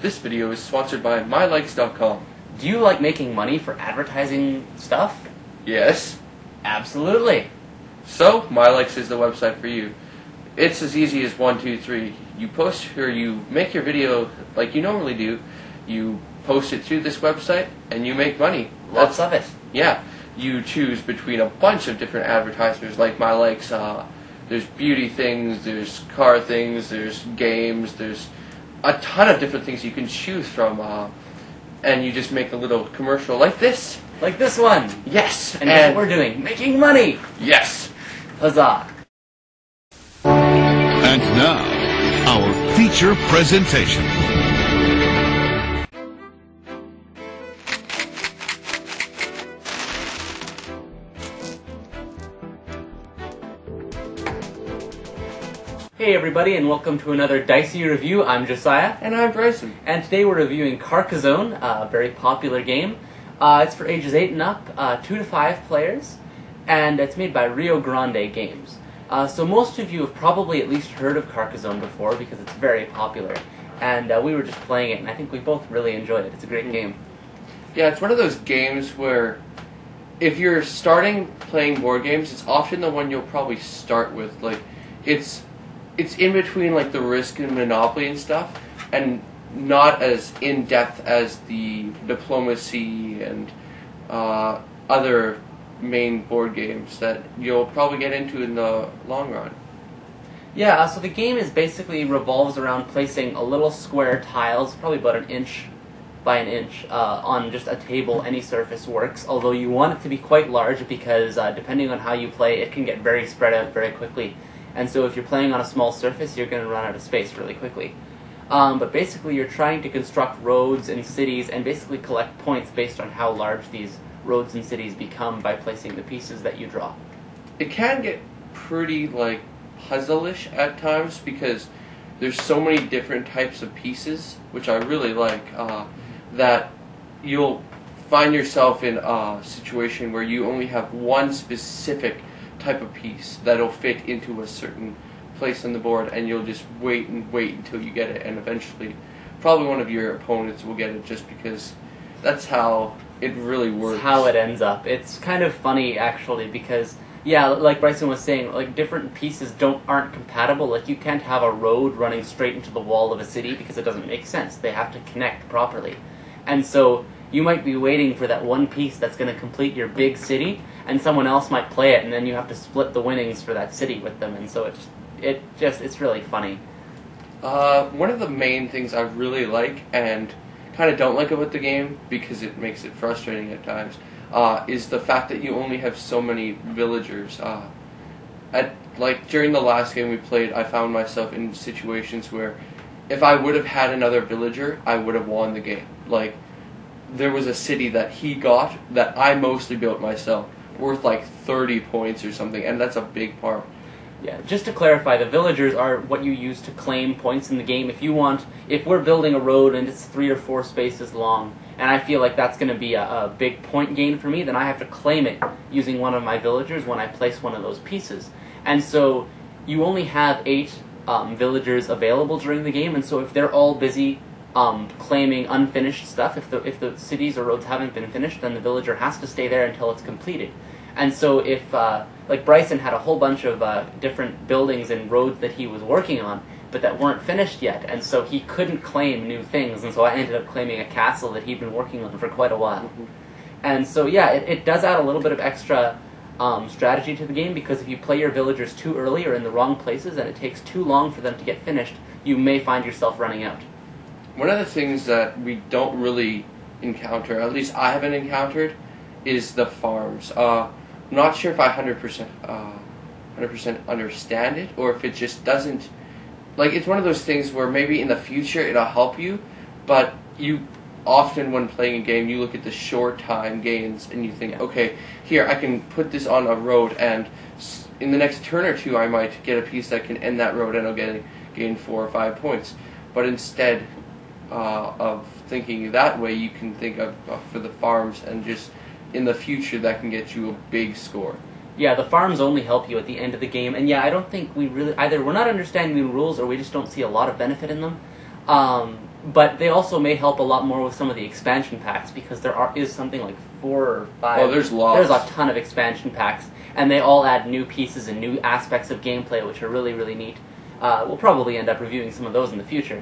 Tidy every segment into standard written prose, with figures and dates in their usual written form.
This video is sponsored by MyLikes.com. Do you like making money for advertising stuff? Yes. Absolutely. So, MyLikes is the website for you. It's as easy as 1, 2, 3. You post or you make your video like you normally do. You post it to this website and you make money. Lots of it. Yeah. You choose between a bunch of different advertisers like MyLikes. There's beauty things, there's car things, there's games, there's a ton of different things you can choose from, and you just make a little commercial like this. Like this one. Yes. And that's what we're doing. Making money. Yes. Huzzah. And now, our feature presentation. Hey everybody, and welcome to another Dicey review. I'm Josiah. And I'm Bryson. And today we're reviewing Carcassonne, a very popular game. It's for ages 8 and up, 2 to 5 players, and it's made by Rio Grande Games. So most of you have probably at least heard of Carcassonne before because it's very popular. And we were just playing it, and I think we both really enjoyed it. It's a great game. Yeah, it's one of those games where if you're starting playing board games, it's often the one you'll probably start with. Like, it's in between like the Risk and Monopoly and stuff, and not as in depth as the Diplomacy and other main board games that you'll probably get into in the long run. Yeah, so the game is basically revolves around placing a little square tiles, probably about an inch by an inch, on just a table. Any surface works, although you want it to be quite large because depending on how you play, it can get very spread out very quickly. And so if you're playing on a small surface, you're going to run out of space really quickly. But basically you're trying to construct roads and cities and basically collect points based on how large these roads and cities become by placing the pieces that you draw. It can get pretty like puzzle-ish at times because there's so many different types of pieces, which I really like, that you'll find yourself in a situation where you only have one specific type of piece that'll fit into a certain place on the board, and you'll just wait and wait until you get it, and eventually probably one of your opponents will get it just because that's how it really works. It's how it ends up. It's kind of funny actually because, yeah, like Bryson was saying, like different pieces aren't compatible. Like you can't have a road running straight into the wall of a city because it doesn't make sense. They have to connect properly. And so you might be waiting for that one piece that's going to complete your big city, and someone else might play it, and then you have to split the winnings for that city with them, and so it's really funny. One of the main things I really like and kind of don't like about the game, because it makes it frustrating at times, is the fact that you only have so many villagers. During the last game we played, I found myself in situations where if I would have had another villager, I would have won the game. Like, there was a city that he got that I mostly built myself, worth like 30 points or something, and that's a big part. Yeah, just to clarify, the villagers are what you use to claim points in the game. If we're building a road and it's 3 or 4 spaces long, and I feel like that's going to be a big point gain for me, then I have to claim it using one of my villagers when I place one of those pieces. And so you only have 8 villagers available during the game, and so if they're all busy claiming unfinished stuff, if the cities or roads haven't been finished, then the villager has to stay there until it's completed. And so if, like Bryson had a whole bunch of different buildings and roads that he was working on, but that weren't finished yet, and so he couldn't claim new things, and so I ended up claiming a castle that he'd been working on for quite a while. Mm-hmm. And so yeah, it does add a little bit of extra strategy to the game, because if you play your villagers too early or in the wrong places and it takes too long for them to get finished, you may find yourself running out. One of the things that we don't really encounter, at least I haven't encountered, is the farms. I'm not sure if I 100% understand it, or if it just doesn't. Like, it's one of those things where maybe in the future it'll help you, but you often, when playing a game, you look at the short time gains and you think, okay, here, I can put this on a road, and in the next turn or two I might get a piece that can end that road and I'll gain 4 or 5 points. But instead of thinking that way, you can think of for the farms, and just in the future that can get you a big score. Yeah, the farms only help you at the end of the game, and yeah, I don't think we really, either we're not understanding the rules or we just don't see a lot of benefit in them. but they also may help a lot more with some of the expansion packs, because is something like 4 or 5. Oh, there's lots. There's a ton of expansion packs, and they all add new pieces and new aspects of gameplay, which are really, really neat. We'll probably end up reviewing some of those in the future.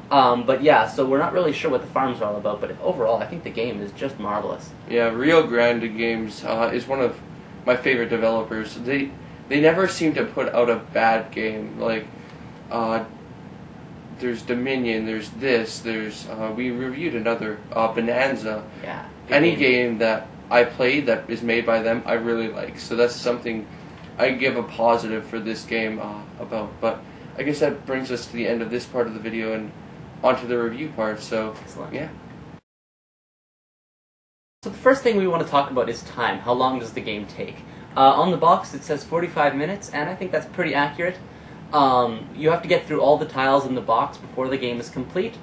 But yeah, so we're not really sure what the farms are all about, but overall, I think the game is just marvelous. Yeah, Rio Grande Games is one of my favorite developers. They never seem to put out a bad game. Like, there's Dominion, there's this, there's we reviewed another Bonanza. Yeah. Any game that I played that is made by them, I really like. So that's something I give a positive for this game about. But I guess that brings us to the end of this part of the video and onto the review part. So Excellent. Yeah. So the first thing we want to talk about is time. How long does the game take? On the box it says 45 minutes, and I think that's pretty accurate. You have to get through all the tiles in the box before the game is complete,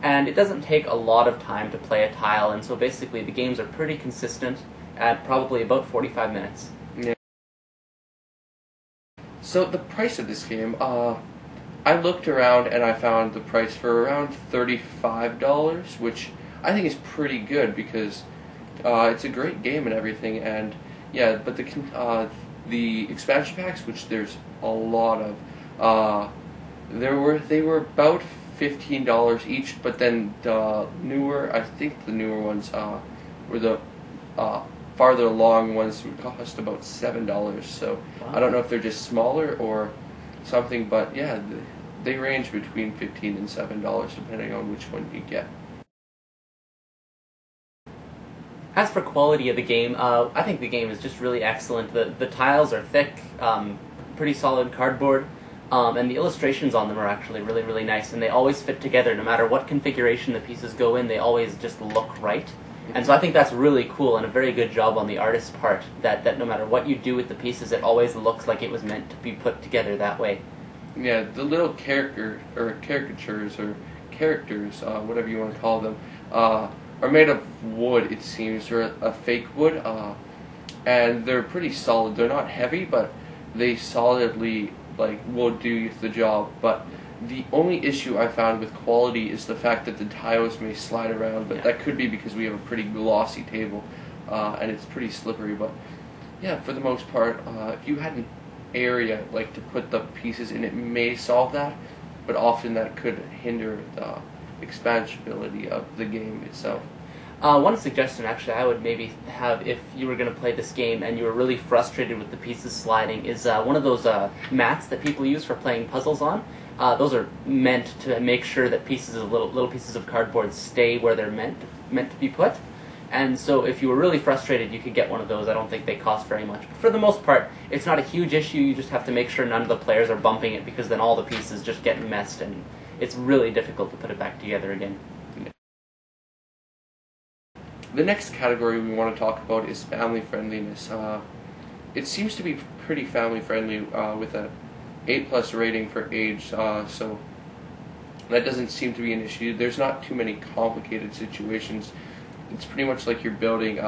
and it doesn't take a lot of time to play a tile, and so basically the games are pretty consistent at probably about 45 minutes. Yeah. So the price of this game, I looked around and I found the price for around $35, which I think is pretty good because it's a great game and everything, and yeah, but the expansion packs, which there's a lot of, they were about $15 each, but then I think the newer ones were the farther along ones would cost about $7. So Wow. I don't know if they're just smaller or something, but yeah, they range between $15 and $7 depending on which one you get. As for quality of the game, I think the game is just really excellent. The tiles are thick, pretty solid cardboard, and the illustrations on them are actually really, really nice, and they always fit together. No matter what configuration the pieces go in, they always just look right. And so I think that's really cool and a very good job on the artist's part, that no matter what you do with the pieces, it always looks like it was meant to be put together that way. Yeah, the little caricatures or characters, whatever you want to call them, are made of wood, it seems, or a fake wood, and they're pretty solid. They're not heavy, but they solidly will do the job. But the only issue I found with quality is the fact that the tiles may slide around, but that could be because we have a pretty glossy table, and it's pretty slippery. But yeah, for the most part, if you had an area to put the pieces in, it may solve that, but often that could hinder the expansibility of the game itself. One suggestion, actually, I would maybe have if you were going to play this game and you were really frustrated with the pieces sliding, is one of those mats that people use for playing puzzles on. Those are meant to make sure that little pieces of cardboard stay where they're meant to be put. And so if you were really frustrated, you could get one of those. I don't think they cost very much. But for the most part, it's not a huge issue. You just have to make sure none of the players are bumping it, because then all the pieces just get messed, and it's really difficult to put it back together again. The next category we want to talk about is family friendliness. It seems to be pretty family friendly with a 8+ rating for age, so that doesn't seem to be an issue. There's not too many complicated situations. It's pretty much like you're building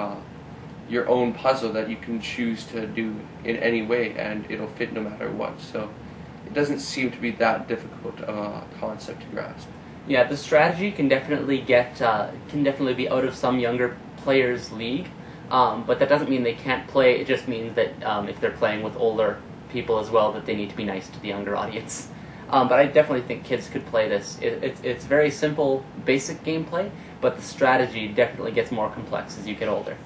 your own puzzle that you can choose to do in any way, and it'll fit no matter what. So it doesn't seem to be that difficult concept to grasp. Yeah, the strategy can definitely be out of some younger players' league, but that doesn't mean they can't play. It just means that if they're playing with older people as well, that they need to be nice to the younger audience. But I definitely think kids could play this. It's very simple, basic gameplay, but the strategy definitely gets more complex as you get older.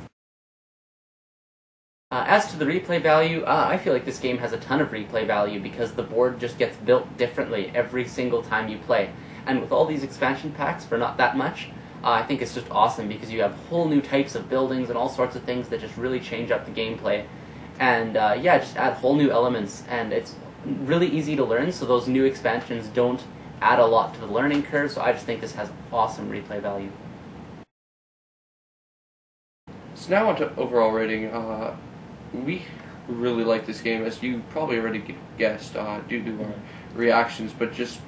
As to the replay value, I feel like this game has a ton of replay value because the board just gets built differently every single time you play. And with all these expansion packs for not that much, I think it's just awesome because you have whole new types of buildings and all sorts of things that just really change up the gameplay. And yeah, just add whole new elements, and it's really easy to learn, so those new expansions don't add a lot to the learning curve, so I just think this has awesome replay value. So now on to overall rating. We really like this game, as you probably already guessed due to our reactions, but just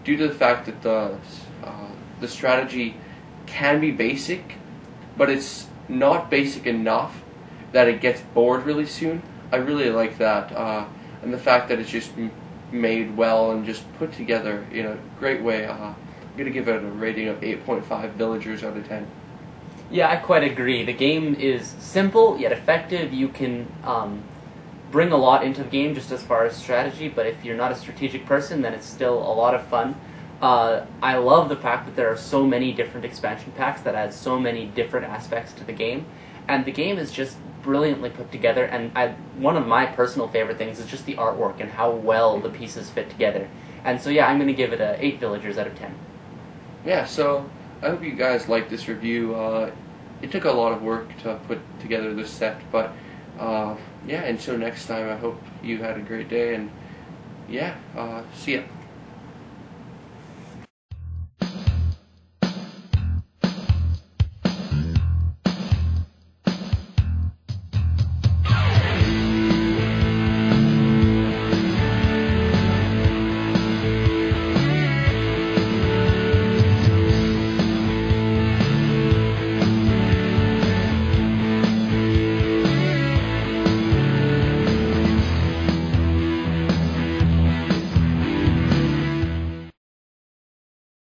due to the fact that the strategy can be basic, but it's not basic enough that it gets bored really soon. I really like that, and the fact that it's just made well and just put together in a great way. gonna give it a rating of 8.5 villagers out of 10. Yeah, I quite agree. The game is simple yet effective. You can bring a lot into the game just as far as strategy, but if you're not a strategic person, then it's still a lot of fun. I love the fact that there are so many different expansion packs that add so many different aspects to the game, and the game is just brilliantly put together, and one of my personal favorite things is just the artwork and how well the pieces fit together. And so yeah, I'm going to give it a 8 villagers out of 10. Yeah, so I hope you guys liked this review. It took a lot of work to put together this set, but yeah, until next time, I hope you had a great day, and yeah, see ya.